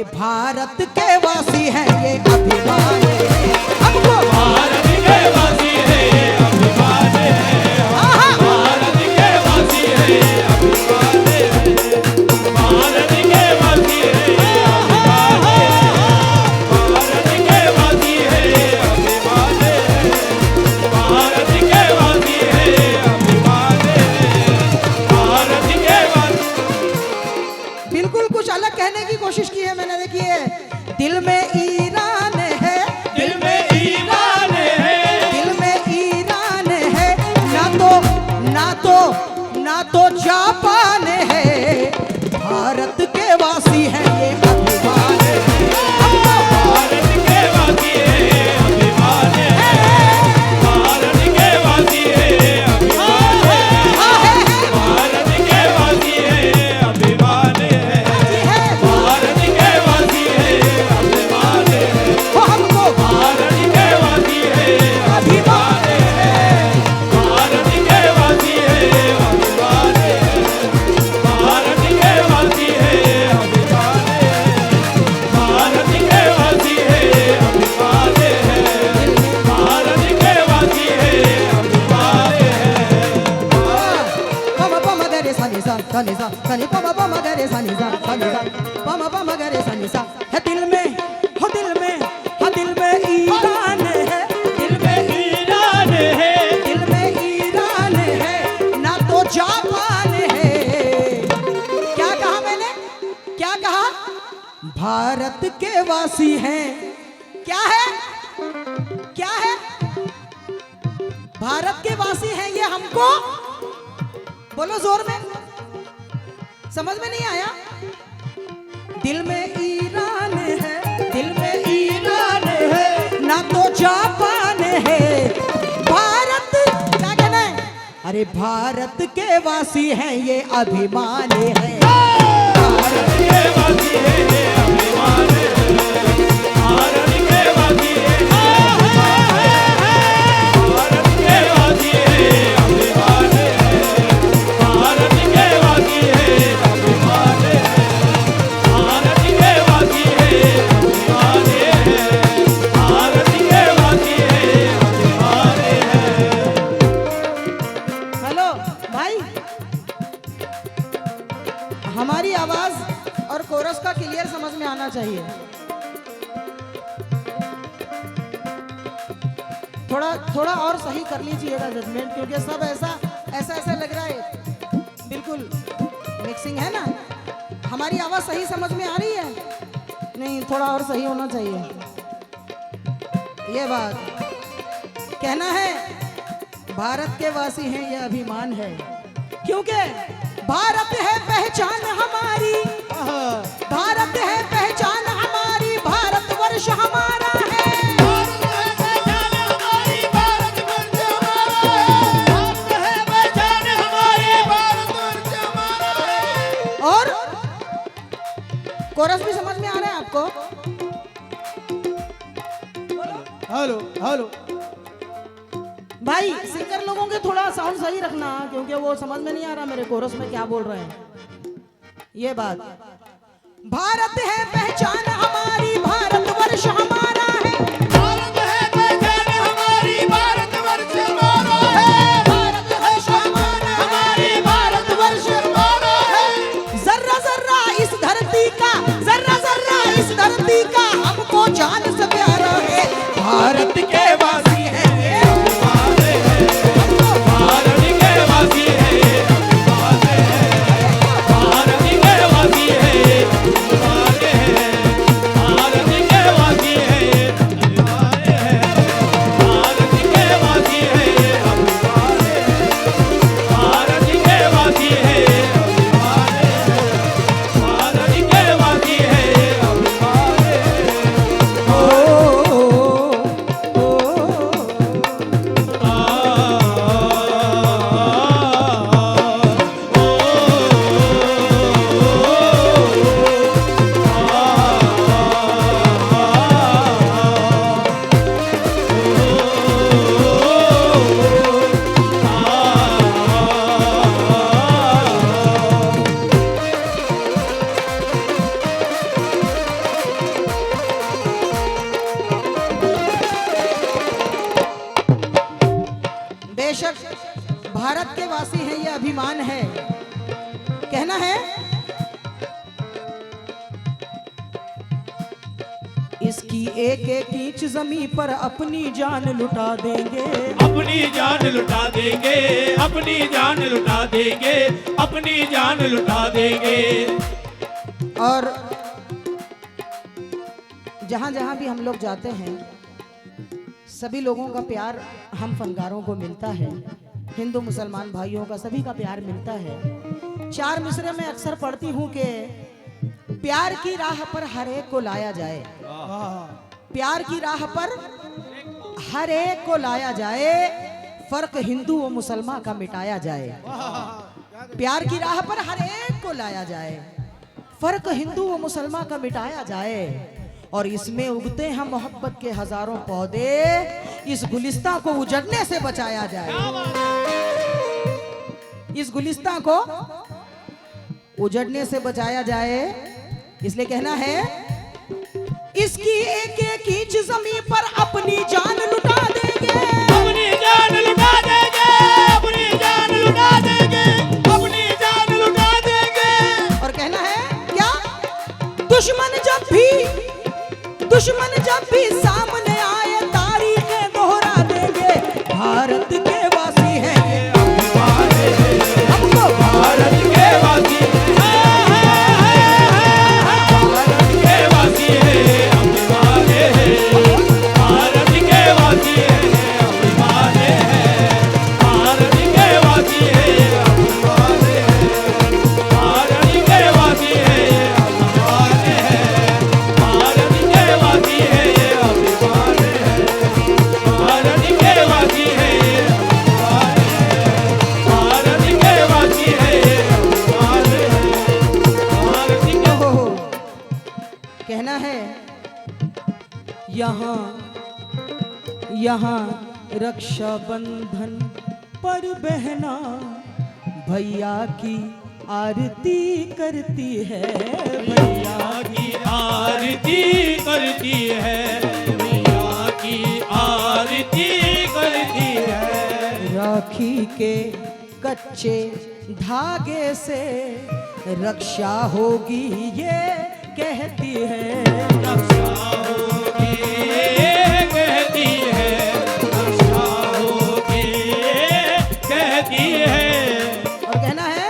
अरे भारत के वासी हैं ये अभिमान है हमको, भारत के वासी है ये अभिमान है, भारत के वासी है ये अभिमान है, भारत के वासी है ये अभिमान है, भारत के वासी है ये अभिमान है, भारत के वासी है ये अभिमान है, भारत के वासी। बिल्कुल कुछ अलग कहने की कोशिश की है मैंने। देखिए, दिल में ईरान है, दिल में ईरान है, दिल में ईरान है, ना तो जापान है, भारत के वासी हैं ये अभिमान है हमको, भारत के वासी है ये अभिमान है, भारत के वासी है ये अभिमान है, भारत के वासी है ये अभिमान है, भारत के वासी है ये अभिमान है, वो हमको भारत के वासी है ये अभिमान भारत के वासी है ये अभिमान है, भारत के वासी है ये अभिमान है, भारत के वासी है ये अभिमान है, भारत के वासी है ये अभिमान है। पम पम गरे सा नि सा सनी पम पम गरे सा नि सा पम पम गरे सा नि सा है दिल में ईरान है, दिल में ईरान है, दिल में ईरान है, ना तो जापान है। क्या कहा मैंने, क्या कहा? भारत के वासी हैं, क्या है, क्या है? भारत के वासी हैं ये हमको, बोलो जोर में, समझ में नहीं आया? दिल में ईरान है, दिल में ईरान है, ना तो जापान है, भारत, क्या कहना है? अरे भारत के वासी हैं ये अभिमान है, भारत के वासी है ये अभिमान है, भारत के वासी है ये अभिमान है, भारत के वासी है ये अभिमान है, भारत के वासी है ये अभिमान है, भारत के वासी है ये अभिमान है, भारत के वासी है ये अभिमान है। हेलो भाई, हमारी आवाज और कोरस का क्लियर समझ में आना चाहिए। थोड़ा और सही कर लीजिएगा जजमेंट, क्योंकि सब ऐसा लग रहा है, बिल्कुल मिक्सिंग है ना। हमारी आवाज सही समझ में आ रही है? नहीं, थोड़ा और सही होना चाहिए। ये बात कहना है, भारत के वासी हैं ये अभिमान है, क्योंकि भारत है पहचान हमारी, भारत है पहचान हमारी, भारतवर्ष हमारा है, और कोरस भी समझ में आ रहा है आपको? हेलो हेलो भाई सिंगर लोगों के थोड़ा साउंड सही रखना, क्योंकि वो समझ में नहीं आ रहा मेरे कोरस में क्या बोल रहे हैं। ये बात, भारत है पहचान हमारी, भारतवर्ष हमारा है, भारत है पहचान हमारी, भारतवर्ष हमारा है, भारत है पहचान हमारी, भारतवर्ष हमारा है, जर्रा जर्रा इस धरती का, जर्रा जर्रा इस धरती का हमको जान से प्यारा है, भारत के वासी हैं ये भारत के वासी है ये अभिमान है, भारत के वासी है ये अभिमान है, बेशक भारत के वासी हैं, ये अभिमान है। कहना है, इसकी एक एक इंच जमीन पर अपनी जान लुटा देंगे, अपनी जान लुटा देंगे, अपनी जान लुटा देंगे, अपनी जान लुटा देंगे। और जहाँ जहाँ भी हम लोग जाते हैं, सभी लोगों का प्यार हम फनकारों को मिलता है, हिंदू मुसलमान भाइयों का सभी का प्यार मिलता है। चार मिसरे में अक्सर पढ़ती हूँ कि प्यार की राह पर हर एक को लाया जाए, प्यार की राह पर हर एक को लाया जाए, फर्क हिंदू व मुसलमान का मिटाया जाए। प्यार की राह पर हर एक को लाया जाए, फर्क हिंदू व मुसलमान का मिटाया जाए। और इसमें उगते हैं मोहब्बत के हजारों पौधे, इस गुलिस्तां को उजड़ने से बचाया जाए, इस गुलिस्तां को उजड़ने से बचाया जाए। इसलिए कहना है, इसकी एक एक इंच जमीन पर अपनी जान लुटा देंगे, अपनी जान लुटा देंगे, अपनी जान लुटा देंगे, अपनी जान लुटा देंगे। और कहना है क्या, दुश्मन जब भी सामने आए, तारीखें दोहरा देंगे। भारत के वासी हैं ये, हमको भारत के वासी भारत के वासी है, अभिमानी है। भारत के वासी है, अभिमानी है। भारत के वासी है, अभिमानी है। भारत के वासी है, अभिमानी है। भारत के वासी है, अभिमानी है। भारत के वासी है, भारत के वासी है, अभिमानी है। भारत के ओहो, कहना है, यहाँ रक्षाबंधन पर बहना भैया की आरती करती है, भैया की आरती करती है, भैया की आरती करती है। राखी के कच्चे धागे से रक्षा होगी ये कहती है, रक्षा होगी कहती है, रक्षा होगी कहती है। और कहना है,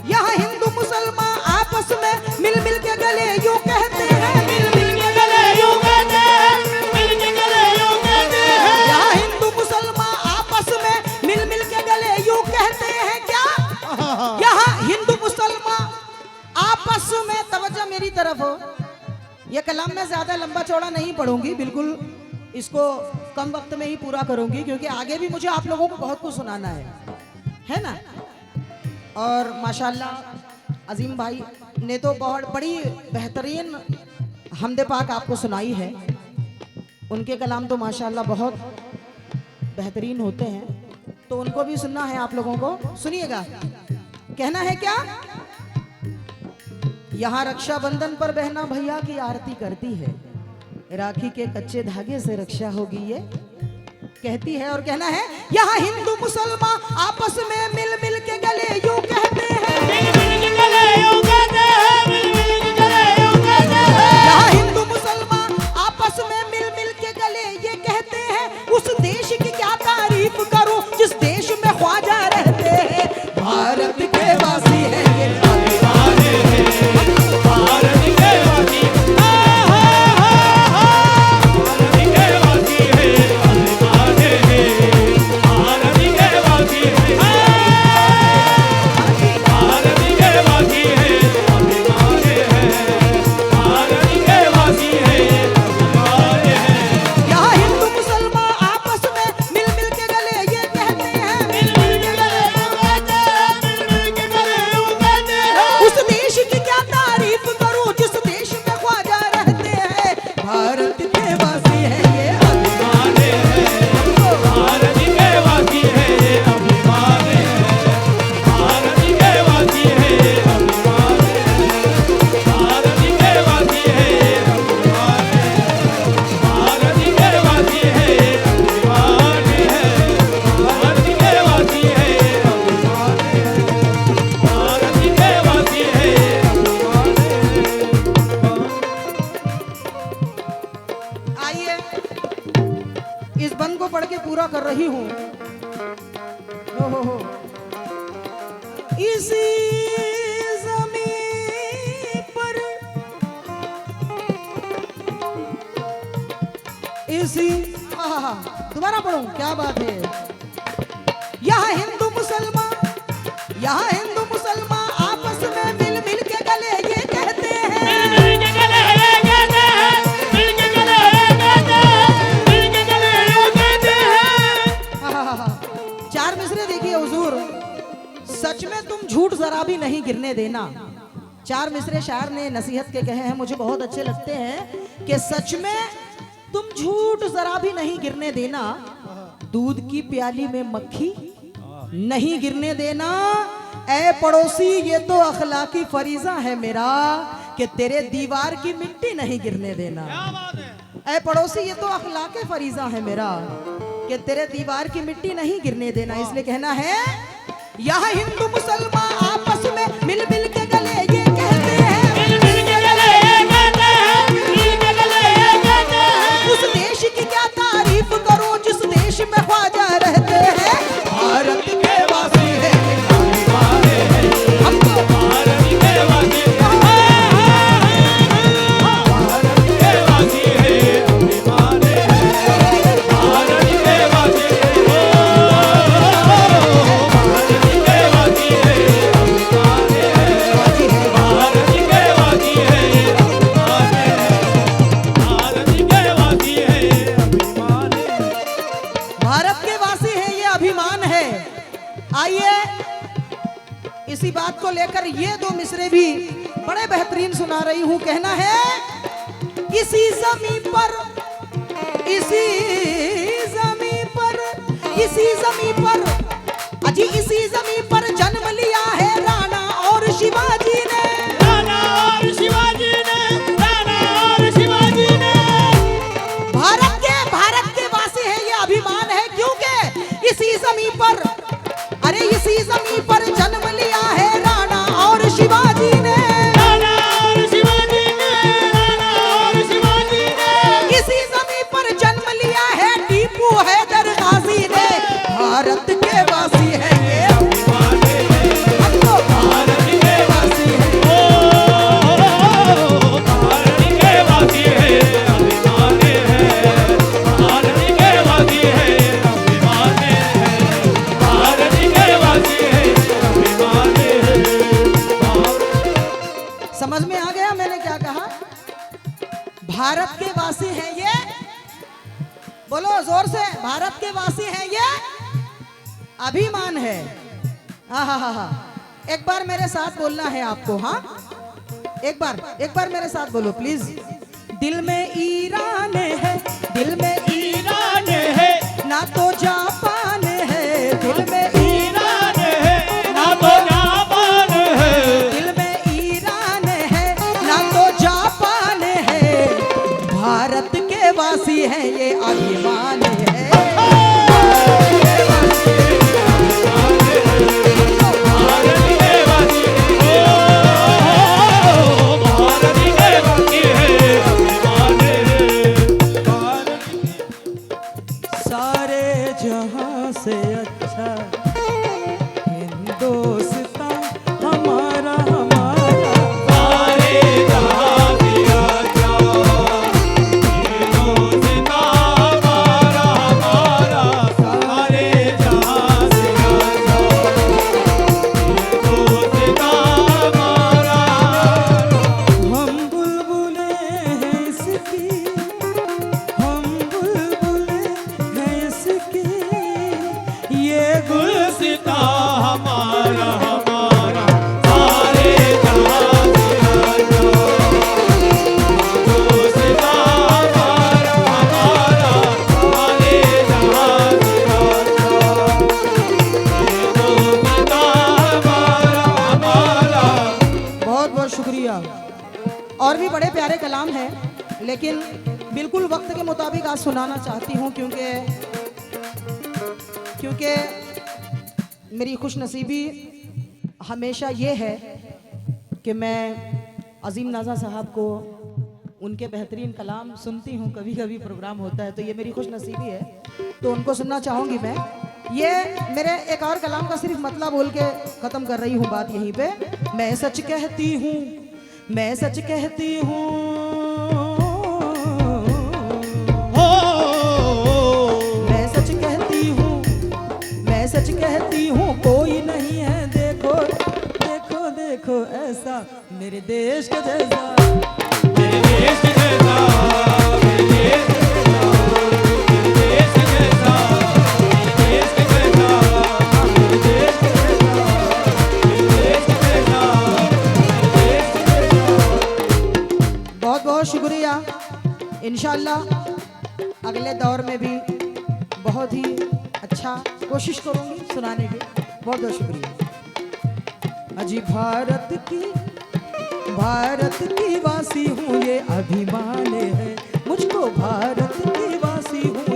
यहाँ हिंदू मुसलमान आपस में मिल मिल के गले यूं कहते हैं, मिल मिल के गले यूं कहते हैं, मिल के गले यूं कहते हैं। यहाँ हिंदू मुसलमान आपस में मिल मिल के गले यूं कहते हैं क्या, यहाँ हिंदू मुसलमान आपस में, तवज्जो मेरी तरफ हो, ये कलाम मैं ज्यादा लंबा चौड़ा नहीं पढ़ूंगी, बिल्कुल इसको कम वक्त में ही पूरा करूंगी, क्योंकि आगे भी मुझे आप लोगों को बहुत कुछ सुनाना है ना। और माशाल्लाह अजीम भाई ने तो बहुत बड़ी बेहतरीन हमदे पाक आपको सुनाई है, उनके कलाम तो माशाल्लाह बहुत बेहतरीन होते हैं, तो उनको भी सुनना है आप लोगों को। सुनिएगा, कहना है क्या, यहाँ रक्षाबंधन पर बहना भैया की आरती करती है, राखी के कच्चे धागे से रक्षा होगी ये कहती है। और कहना है, यहाँ हिंदू मुसलमान आपस में मिल मिल के गले यूं कहते हैं, मिल मिल के गले यूं कहते हैं, मिल मिल के गले यूं कहते हैं। यहाँ हिंदू मुसलमान आपस में मिल मिल के गले ये कहते हैं, उस देश की क्या तारीफ करूं जिस देश में ख्वाजा रहते हैं। भारत के वासी हैं ये, अभिमानी है। भारत के वासी भारत के वासी है, अभिमानी है। भारत के वासी है। कर रही हूं। हो इसी जमीन पर, इसी दोबारा पढ़ूं, क्या बात है। यहाँ हिंदू मुसलमान, यहाँ हिंदू मुसलमान आपस में मिल मिल के गले ये कहते हैं, चार मिसरे देखिए हुजूर, सच में तुम झूठ जरा भी नहीं गिरने देना। चार मिसरे शायर ने नसीहत के कहे हैं, मुझे बहुत अच्छे लगते हैं कि सच में तुम झूठ जरा भी नहीं गिरने देना, दूध की प्याली में मक्खी नहीं गिरने देना। ऐ पड़ोसी ये तो अखलाकी फरीजा है मेरा कि तेरे दीवार की मिट्टी नहीं गिरने देना। ऐ पड़ोसी ये तो अखलाकी फरीजा है मेरा कि तेरे दीवार की मिट्टी नहीं गिरने देना। इसलिए कहना है यहाँ हिंदू मुसलमान आपस में मिल मिल के गले ये कहते हैं, उस देश की क्या तारीफ करो जिस देश में ख्वाजा रहते हैं। भारत के वासी है हम तो, भारत के वासी भारत के वासी है, अभिमान है। भारत के वासी है, भारत के वासी है, अभिमान है। भारत के वासी है, अभिमान है। भारत के वासी है, अभिमान है। भारत के वासी हैं ये अभिमान है। आइए इसी बात को लेकर ये दो मिसरे भी बड़े बेहतरीन सुना रही हूं। कहना है इसी जमीन पर, इसी जमीन पर, इसी जमीन पर, अजी इसी जमीन पर जन्म लिया है राणा और शिवाजी ने, राणा और शिवाजी ने, राणा और शिवाजी ने। भारत के वासी है ये अभिमान है, क्योंकि इसी जमीन पर, अरे इसी जमीन पर जन्म लिया है राणा और शिवाजी ने, राणा और शिवाजी ने, राणा और शिवाजी ने। इसी जमीन पर जन्म लिया है टीपू हैदर गाजी ने। भारत के वासी है ये अभिमान है। हम तो भारत के वासी है, भारत के वासी है, अभिमान है। भारत के वासी है, अभिमान है। भारत के वासी है, अभिमान है। समझ में आ गया मैंने क्या कहा। भारत के वासी हैं ये, बोलो जोर से, भारत के वासी हैं ये अभिमान है। हा। एक बार मेरे साथ बोलना है आपको, हाँ एक बार मेरे साथ बोलो प्लीज। दिल में ईरान है, दिल में ईरान है, ना तो जापान है, दिल में ईरान है, ना तो जापान है। दिल में ईरान है ना तो जापान है, भारत के वासी हैं ये अभिमान है। भारत के वासी है, भारत के वासी है, अभिमान है। भारत सारे जहां से अच्छा हिंदुस्तान हमारा हमारा, सारे जहां से अच्छा हिंदुस्तान हमारा हमारा। सारे जहां से अच्छा हिंदुस्तान हमारा। हम बुलबुले हैं इसकी, हम बुलबुले हैं इसकी, ये गुलसिता हमारा हमारा। सारे जहां से अच्छा गुलसिता हमारा हमारा। सारे जहां से अच्छा गुलसिता हमारा हमारा। बहुत बहुत शुक्रिया। और भी बड़े प्यारे कलाम हैं, लेकिन बिल्कुल वक्त के मुताबिक आज सुनाना चाहती हूँ, क्योंकि मेरी खुशनसीबी हमेशा ये है कि मैं अजीम नाज़ा साहब को उनके बेहतरीन कलाम सुनती हूँ, कभी कभी प्रोग्राम होता है तो ये मेरी खुशनसीबी है, तो उनको सुनना चाहूँगी मैं। ये मेरे एक और कलाम का सिर्फ मतलब बोल के ख़त्म कर रही हूँ बात यहीं पे। मैं सच कहती हूँ, मैं सच कहती हूँ, मैं सच कहती हूँ, मैं सच कहती हूँ, कोई नहीं है देखो देखो देखो ऐसा मेरे देश के जैसा। मेरे देश के जैसा, मेरे देश के जैसा, मेरे देश के जैसा, मेरे देश के जैसा, मेरे देश के जैसा, मेरे देश के जैसा, मेरे देश के जैसा। बहुत बहुत शुक्रिया। इंशाल्लाह अगले दौर में भी बहुत ही अच्छा कोशिश करूंगी सुनाने की। बहुत बहुत शुक्रिया। अजी भारत की वासी हूँ, ये अभिमान है मुझको, भारत की वासी हूँ